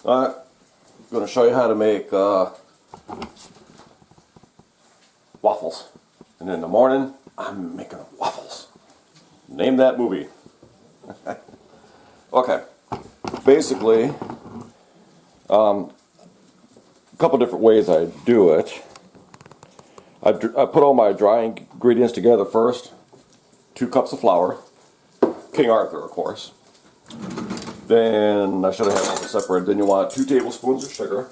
Alright, I'm going to show you how to make waffles. And in the morning, I'm making waffles. Name that movie. Okay, basically, a couple different ways I do it. I put all my dry ingredients together first. 2 cups of flour. King Arthur, of course. Then, I should have had them separated. Then you want 2 tablespoons of sugar.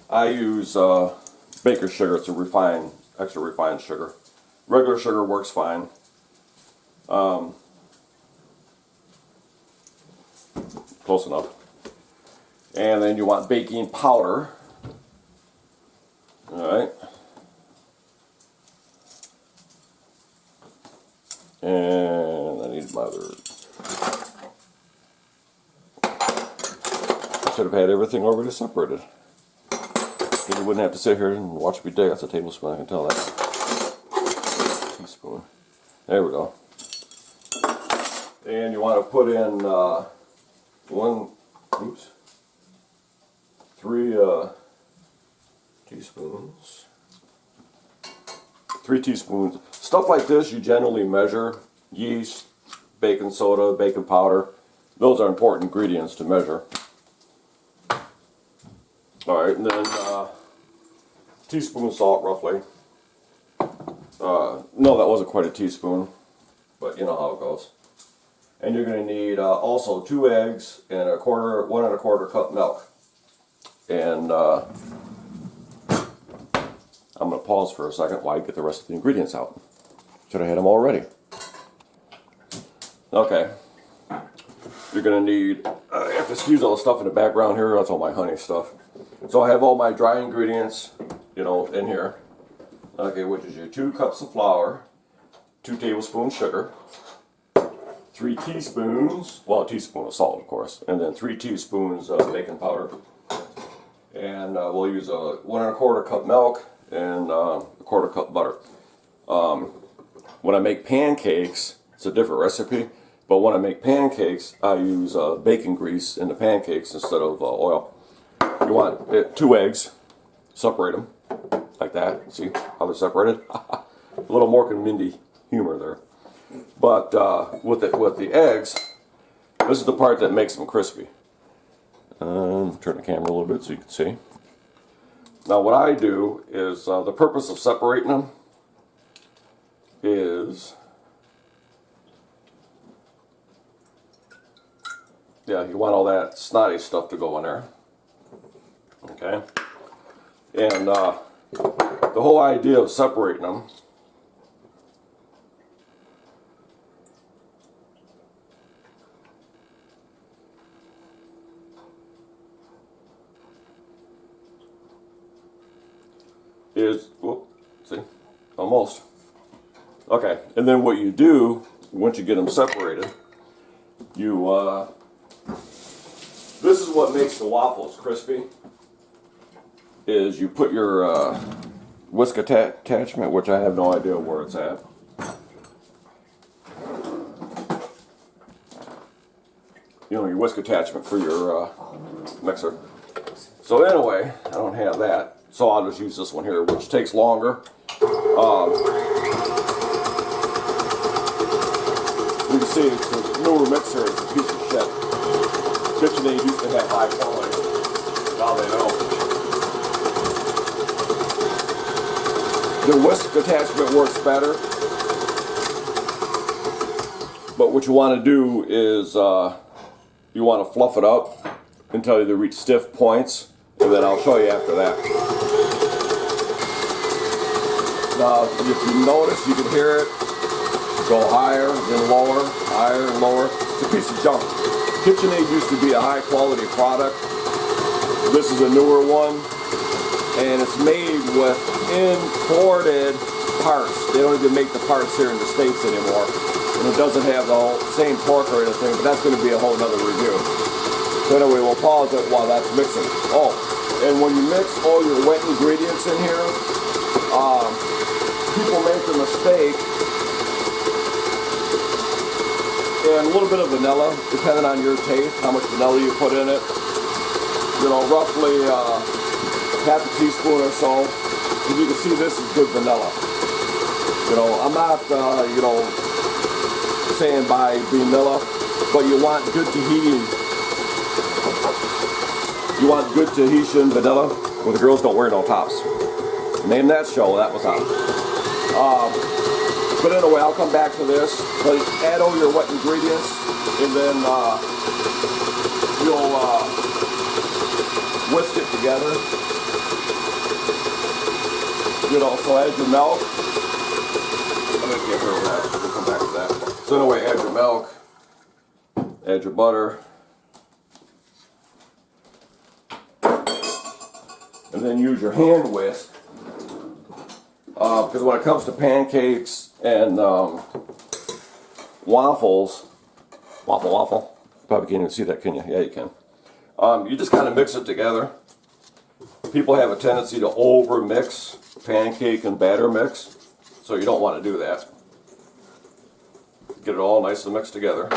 I use baker's sugar. It's a extra refined sugar. Regular sugar works fine. Close enough. And then you want baking powder. Alright. And I need my other. I should have had everything already separated. Then you wouldn't have to sit here and watch me dig. That's a tablespoon, I can tell that. Teaspoon. There we go. And you want to put in 3 teaspoons. 3 teaspoons. Stuff like this you generally measure. Yeast, baking soda, baking powder. Those are important ingredients to measure. Alright, and then teaspoon of salt roughly. No, that wasn't quite a teaspoon, but you know how it goes. And you're going to need also 2 eggs and 1 1/4 cup milk. And I'm going to pause for a second while I get the rest of the ingredients out. Should have had them all ready. Okay. You're going to need, you have to excuse all the stuff in the background here, that's all my honey stuff. So I have all my dry ingredients, you know, in here. Okay, which is your 2 cups of flour, 2 tablespoons sugar, 3 teaspoons, well, a teaspoon of salt, of course, and then 3 teaspoons of baking powder. And we'll use a 1 1/4 cup milk and 1/4 cup butter. When I make pancakes, it's a different recipe, but when I make pancakes, I use bacon grease in the pancakes instead of oil. You want 2 eggs, separate them like that. See how they're separated? A little Mork and Mindy humor there. But with the eggs, this is the part that makes them crispy. Turn the camera a little bit so you can see. Now what I do is, the purpose of separating them is, yeah, you want all that snotty stuff to go in there. Okay? And the whole idea of separating them is, whoop, see, almost. Okay, and then what you do, once you get them separated, you, this is what makes the waffles crispy, is you put your whisk attachment, which I have no idea where it's at. You know, your whisk attachment for your mixer. So anyway, I don't have that. So I'll just use this one here, which takes longer. You can see it's a newer mixer, it's a piece of shit. KitchenAid used to have high quality. Now they don't. The whisk attachment works better. But what you want to do is you want to fluff it up until you reach stiff points. And then I'll show you after that. Now, if you notice, you can hear it go higher, then lower, higher and lower. It's a piece of junk. KitchenAid used to be a high quality product. This is a newer one. And it's made with imported parts. They don't even make the parts here in the States anymore. And it doesn't have the whole same torque or anything, but that's going to be a whole nother review. So anyway, we'll pause it while that's mixing. Oh, and when you mix all your wet ingredients in here, people make the mistake, and a little bit of vanilla, depending on your taste, how much vanilla you put in it. you know, roughly half a teaspoon or so. And you can see this is good vanilla. You know, I'm not, you know, saying buy vanilla, but you want good Tahitian. You want good Tahitian vanilla, where the girls don't wear no tops. Name that show, that was on. But anyway, I'll come back to this. But add all your wet ingredients, and then you'll whisk it together. You know, so add your milk. I'm gonna get rid of that. We'll come back to that. So anyway, add your milk, add your butter, and then use your hand whisk. Because when it comes to pancakes and waffles, waffle, probably can't even see that, can you? Yeah, you can. You just kind of mix it together. People have a tendency to over mix pancake and batter mix, so you don't want to do that. Get it all nice and mixed together.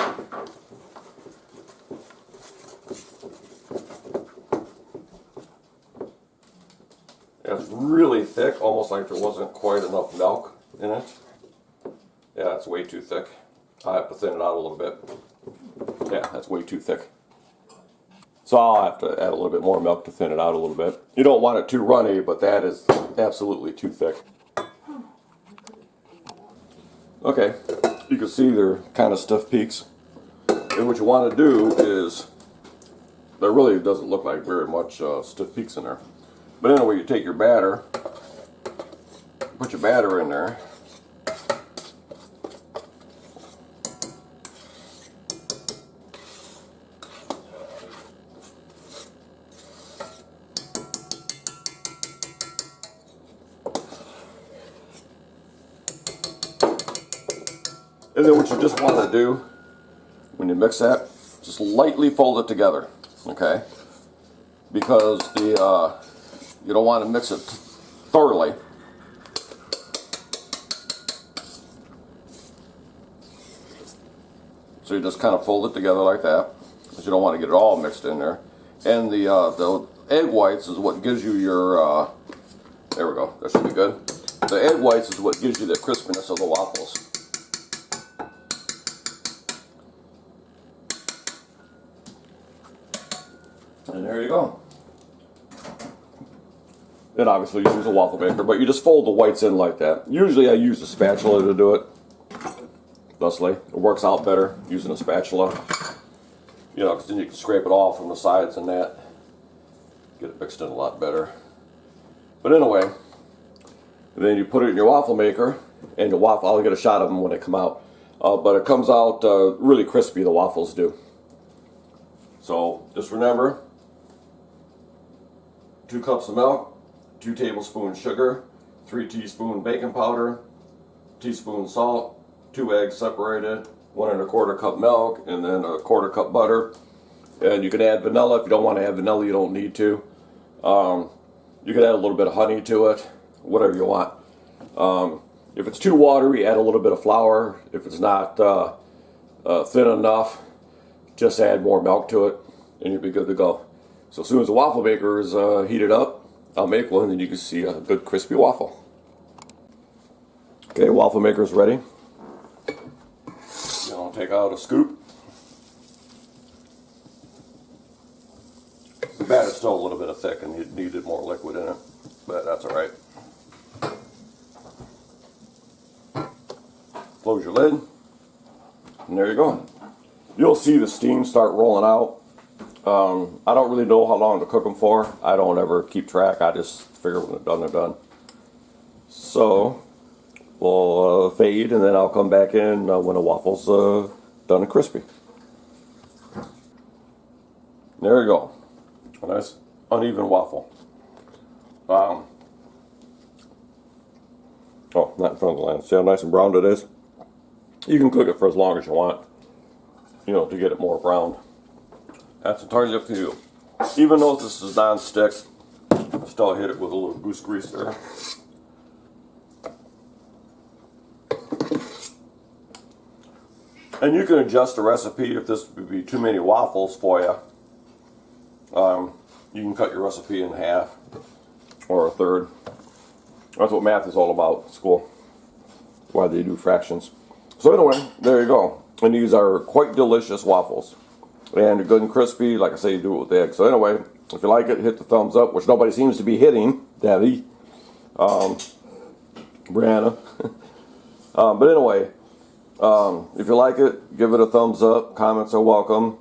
It's really thick, almost like there wasn't quite enough milk in it. Yeah, it's way too thick. I have to thin it out a little bit. Yeah, that's way too thick. So I'll have to add a little bit more milk to thin it out a little bit. You don't want it too runny, but that is absolutely too thick. Okay, you can see they're kind of stiff peaks. And what you want to do is, there really doesn't look like very much stiff peaks in there. But anyway, you take your batter, put your batter in there. And then what you just want to do, when you mix that, just lightly fold it together, okay? Because you don't want to mix it thoroughly. So you just kind of fold it together like that, because you don't want to get it all mixed in there. And the egg whites is what gives you your, there we go, that should be good. The egg whites is what gives you the crispiness of the waffles. And there you go. Then obviously you use a waffle maker, but you just fold the whites in like that. Usually I use a spatula to do it. Thusly, it works out better using a spatula. You know, because then you can scrape it off from the sides and that. Get it mixed in a lot better. But anyway, then you put it in your waffle maker, and the waffle, I'll get a shot of them when they come out. But it comes out really crispy, the waffles do. So just remember, 2 cups of milk, 2 tablespoons sugar, 3 teaspoons baking powder, teaspoon salt, 2 eggs separated, 1 1/4 cup milk, and then 1/4 cup butter. And you can add vanilla. If you don't want to add vanilla, you don't need to. You can add a little bit of honey to it, whatever you want. If it's too watery, add a little bit of flour. If it's not thin enough, just add more milk to it, and you'll be good to go. So as soon as the waffle maker is heated up, I'll make one, and you can see a good crispy waffle. Okay, waffle maker is ready. Then I'll take out a scoop. The batter's still a little bit thick, and you needed more liquid in it, but that's all right. Close your lid, and there you go. You'll see the steam start rolling out. I don't really know how long to cook them for. I don't ever keep track. I just figure when they're done. So we'll fade, and then I'll come back in when the waffle's done and crispy. There you go. A nice uneven waffle. Oh, not in front of the lens. See how nice and browned it is? You can cook it for as long as you want, you know, to get it more browned. That's entirely up to you. Even though this is non-stick, I still hit it with a little goose grease there. And you can adjust the recipe if this would be too many waffles for you. you can cut your recipe in half or a third. That's what math is all about, school. Why they do fractions. So anyway, there you go. And these are quite delicious waffles. And they're good and crispy. Like I say, you do it with eggs. So anyway, if you like it, hit the thumbs up, which nobody seems to be hitting. Daddy. Brianna. But anyway, if you like it, give it a thumbs up. Comments are welcome.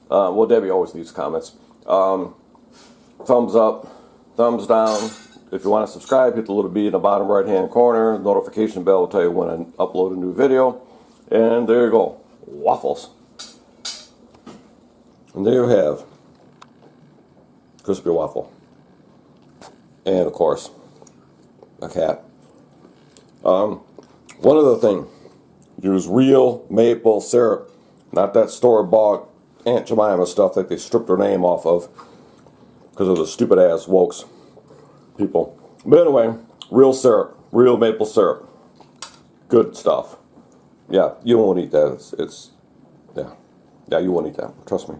Well, Debbie always leaves comments. Thumbs up, thumbs down. If you want to subscribe, hit the little B in the bottom right hand corner. Notification bell will tell you when I upload a new video. And there you go. Waffles. And there you have crispy waffle. And of course, a cat. One other thing. Use real maple syrup. Not that store-bought Aunt Jemima stuff that they stripped her name off of because of the stupid ass wokes people. But anyway, real syrup, real maple syrup, good stuff. Yeah, you won't eat that. It's yeah, you won't eat that. Trust me.